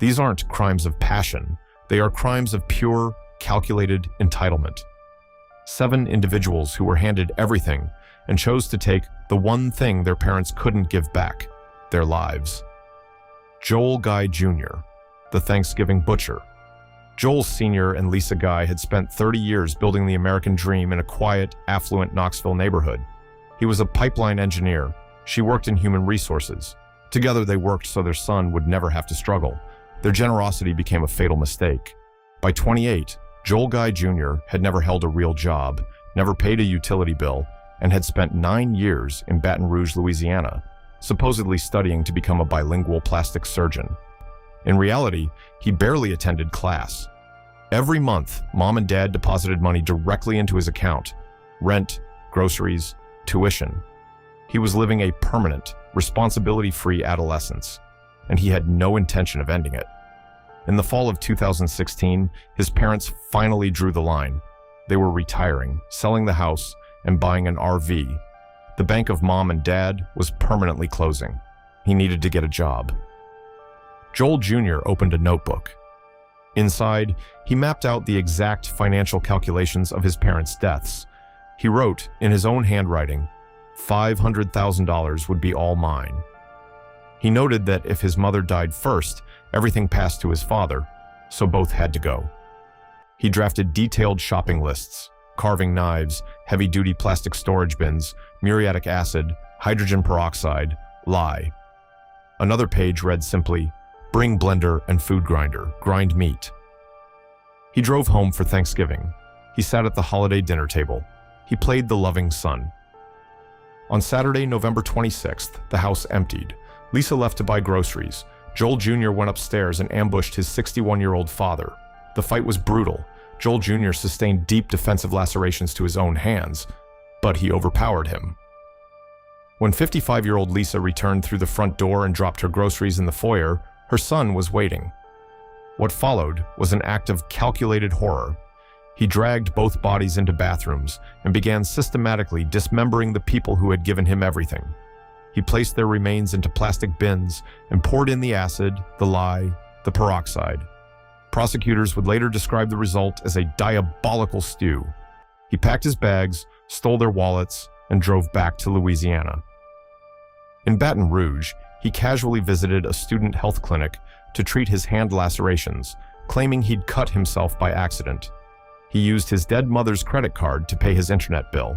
These aren't crimes of passion. They are crimes of pure, calculated entitlement. 7 individuals who were handed everything and chose to take the one thing their parents couldn't give back, their lives. Joel Guy Jr., the Thanksgiving butcher. Joel Sr. and Lisa Guy had spent 30 years building the American dream in a quiet, affluent Knoxville neighborhood. He was a pipeline engineer. She worked in human resources. Together they worked so their son would never have to struggle. Their generosity became a fatal mistake. By 28, Joel Guy Jr. had never held a real job, never paid a utility bill, and had spent 9 years in Baton Rouge, Louisiana, supposedly studying to become a bilingual plastic surgeon. In reality, he barely attended class. Every month, Mom and Dad deposited money directly into his account: rent, groceries, tuition. He was living a permanent, responsibility-free adolescence, and he had no intention of ending it. In the fall of 2016, his parents finally drew the line. They were retiring, selling the house, and buying an RV. The bank of Mom and Dad was permanently closing. He needed to get a job. Joel Jr. opened a notebook. Inside, he mapped out the exact financial calculations of his parents' deaths. He wrote, in his own handwriting, $500,000 would be all mine. He noted that if his mother died first, everything passed to his father, so both had to go. He drafted detailed shopping lists: carving knives, heavy-duty plastic storage bins, muriatic acid, hydrogen peroxide, lye. Another page read simply, "Bring blender and food grinder, grind meat." He drove home for Thanksgiving. He sat at the holiday dinner table. He played the loving son. On Saturday, November 26th, the house emptied. Lisa left to buy groceries. Joel Jr. went upstairs and ambushed his 61-year-old father. The fight was brutal. Joel Jr. sustained deep defensive lacerations to his own hands, but he overpowered him. When 55-year-old Lisa returned through the front door and dropped her groceries in the foyer, her son was waiting. What followed was an act of calculated horror. He dragged both bodies into bathrooms and began systematically dismembering the people who had given him everything. He placed their remains into plastic bins and poured in the acid, the lye, the peroxide. Prosecutors would later describe the result as a diabolical stew. He packed his bags, stole their wallets, and drove back to Louisiana. In Baton Rouge, he casually visited a student health clinic to treat his hand lacerations, claiming he'd cut himself by accident. He used his dead mother's credit card to pay his internet bill.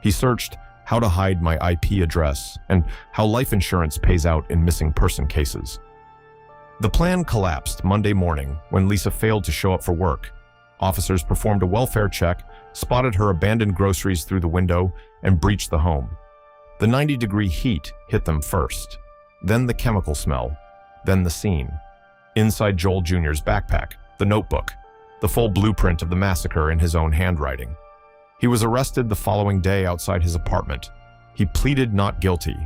He searched how to hide my IP address and how life insurance pays out in missing person cases. The plan collapsed Monday morning when Lisa failed to show up for work. Officers performed a welfare check, spotted her abandoned groceries through the window, and breached the home. The 90-degree heat hit them first, then the chemical smell, then the scene. Inside Joel Jr.'s backpack, the notebook, the full blueprint of the massacre in his own handwriting. He was arrested the following day outside his apartment. He pleaded not guilty.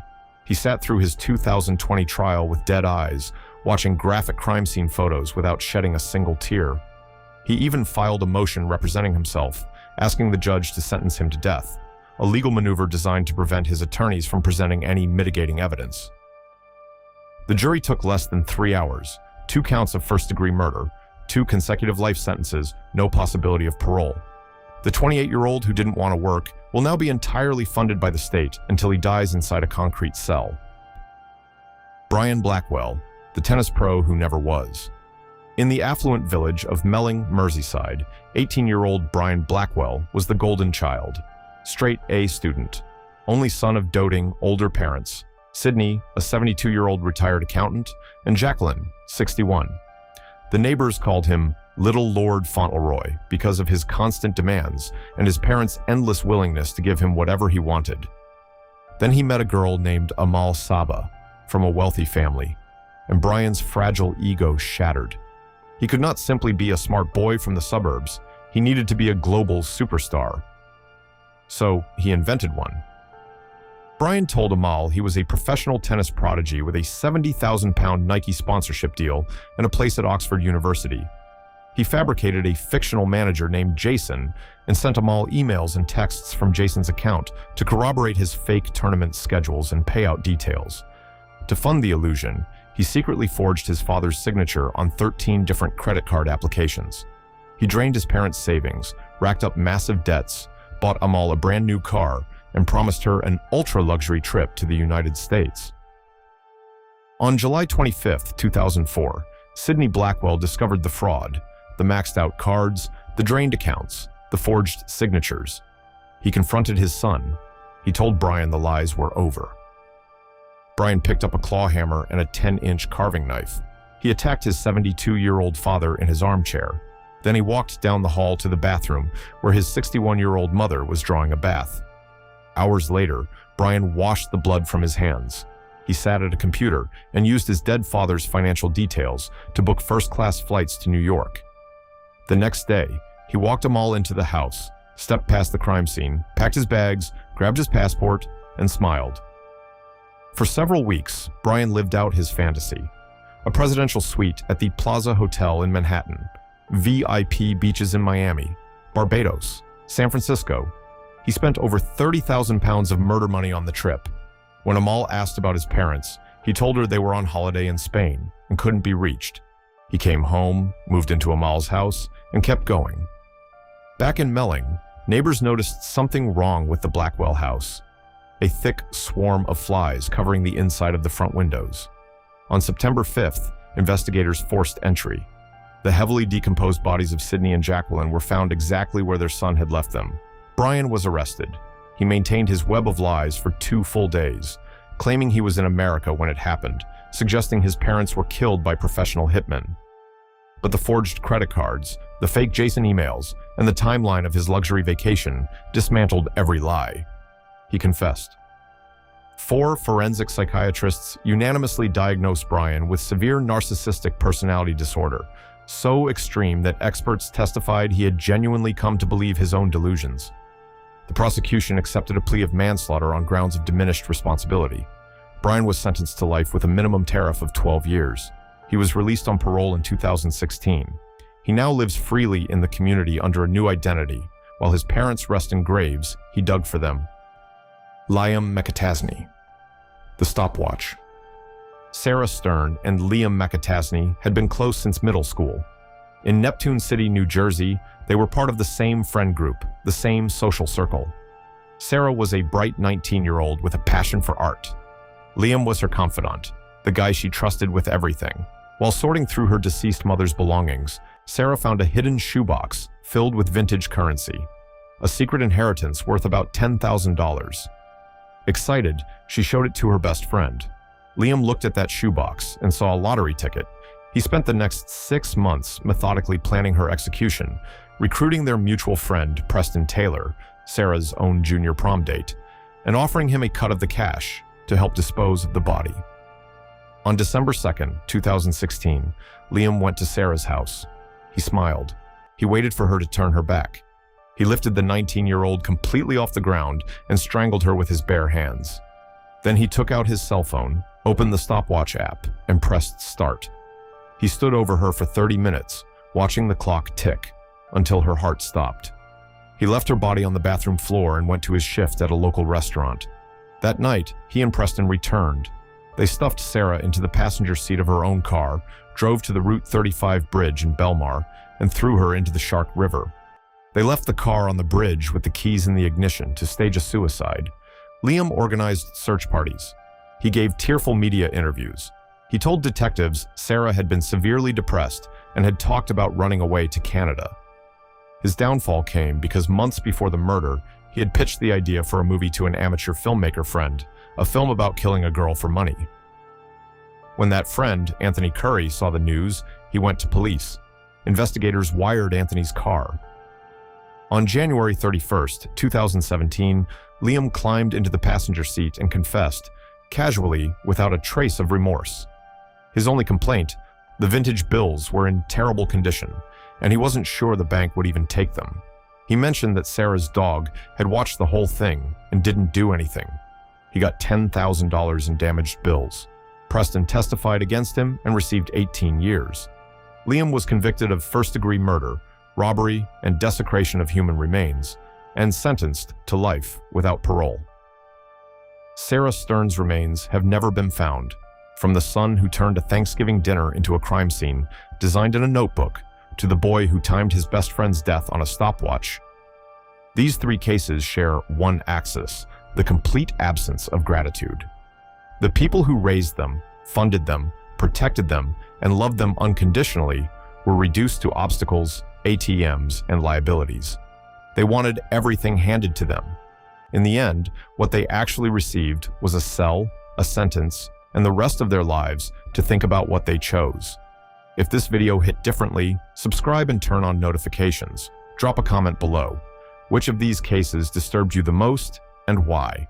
He sat through his 2020 trial with dead eyes, watching graphic crime scene photos without shedding a single tear. He even filed a motion representing himself, asking the judge to sentence him to death, a legal maneuver designed to prevent his attorneys from presenting any mitigating evidence. The jury took less than 3 hours, 2 counts of first-degree murder, 2 consecutive life sentences, no possibility of parole. The 28-year-old who didn't want to work will now be entirely funded by the state until he dies inside a concrete cell. Brian Blackwell, the tennis pro who never was. In the affluent village of Melling, Merseyside, 18-year-old Brian Blackwell was the golden child. Straight A student, only son of doting, older parents, Sydney, a 72-year-old retired accountant, and Jacqueline, 61. The neighbors called him Little Lord Fauntleroy because of his constant demands and his parents' endless willingness to give him whatever he wanted. Then he met a girl named Amal Saba from a wealthy family, and Brian's fragile ego shattered. He could not simply be a smart boy from the suburbs. He needed to be a global superstar. So he invented one. Brian told Amal he was a professional tennis prodigy with a £70,000 Nike sponsorship deal and a place at Oxford University. He fabricated a fictional manager named Jason and sent Amal emails and texts from Jason's account to corroborate his fake tournament schedules and payout details. To fund the illusion, He secretly forged his father's signature on 13 different credit card applications. He drained his parents' savings, racked up massive debts, bought Amal a brand new car, and promised her an ultra-luxury trip to the United States. On July 25, 2004, Sidney Blackwell discovered the fraud, the maxed-out cards, the drained accounts, the forged signatures. He confronted his son. He told Brian the lies were over. Brian picked up a claw hammer and a 10-inch carving knife. He attacked his 72-year-old father in his armchair. Then he walked down the hall to the bathroom where his 61-year-old mother was drawing a bath. Hours later, Brian washed the blood from his hands. He sat at a computer and used his dead father's financial details to book first-class flights to New York. The next day, he walked Amal into the house, stepped past the crime scene, packed his bags, grabbed his passport, and smiled. For several weeks, Brian lived out his fantasy. A presidential suite at the Plaza Hotel in Manhattan, VIP beaches in Miami, Barbados, San Francisco. He spent over 30,000 pounds of murder money on the trip. When Amal asked about his parents, he told her they were on holiday in Spain and couldn't be reached. He came home, moved into Amal's house, and kept going. Back in Melling, neighbors noticed something wrong with the Blackwell house. A thick swarm of flies covering the inside of the front windows. On September 5th, investigators forced entry. The heavily decomposed bodies of Sidney and Jacqueline were found exactly where their son had left them. Brian was arrested. He maintained his web of lies for 2 full days, claiming he was in America when it happened, suggesting his parents were killed by professional hitmen. But the forged credit cards, the fake Jason emails, and the timeline of his luxury vacation dismantled every lie. He confessed. 4 forensic psychiatrists unanimously diagnosed Brian with severe narcissistic personality disorder, so extreme that experts testified he had genuinely come to believe his own delusions. The prosecution accepted a plea of manslaughter on grounds of diminished responsibility. Brian was sentenced to life with a minimum tariff of 12 years. He was released on parole in 2016. He now lives freely in the community under a new identity. While his parents rest in graves he dug for them. Liam McAtasney. The Stopwatch. Sarah Stern and Liam McAtasney had been close since middle school. In Neptune City, New Jersey, they were part of the same friend group, the same social circle. Sarah was a bright 19-year-old with a passion for art. Liam was her confidant, the guy she trusted with everything. While sorting through her deceased mother's belongings, Sarah found a hidden shoebox filled with vintage currency, a secret inheritance worth about $10,000. Excited, she showed it to her best friend. Liam looked at that shoebox and saw a lottery ticket. He spent the next 6 months methodically planning her execution, recruiting their mutual friend, Preston Taylor, Sarah's own junior prom date, and offering him a cut of the cash to help dispose of the body. On December 2nd, 2016, Liam went to Sarah's house. He smiled. He waited for her to turn her back. He lifted the 19-year-old completely off the ground and strangled her with his bare hands. Then he took out his cell phone, opened the stopwatch app, and pressed start. He stood over her for 30 minutes, watching the clock tick, until her heart stopped. He left her body on the bathroom floor and went to his shift at a local restaurant. That night, he and Preston returned. They stuffed Sarah into the passenger seat of her own car, drove to the Route 35 bridge in Belmar, and threw her into the Shark River. They left the car on the bridge with the keys in the ignition to stage a suicide. Liam organized search parties. He gave tearful media interviews. He told detectives Sarah had been severely depressed and had talked about running away to Canada. His downfall came because months before the murder, he had pitched the idea for a movie to an amateur filmmaker friend, a film about killing a girl for money. When that friend, Anthony Curry, saw the news, he went to police. Investigators wired Anthony's car. On January 31st, 2017, Liam climbed into the passenger seat and confessed, casually, without a trace of remorse. His only complaint, the vintage bills were in terrible condition, and he wasn't sure the bank would even take them. He mentioned that Sarah's dog had watched the whole thing and didn't do anything. He got $10,000 in damaged bills. Preston testified against him and received 18 years. Liam was convicted of first-degree murder, robbery, and desecration of human remains, and sentenced to life without parole. Sarah Stern's remains have never been found. From the son who turned a Thanksgiving dinner into a crime scene designed in a notebook, to the boy who timed his best friend's death on a stopwatch. These three cases share one axis: the complete absence of gratitude. The people who raised them, funded them, protected them, and loved them unconditionally were reduced to obstacles, ATMs, and liabilities. They wanted everything handed to them. In the end, what they actually received was a cell, a sentence, and the rest of their lives to think about what they chose. If this video hit differently, subscribe and turn on notifications. Drop a comment below. Which of these cases disturbed you the most and why?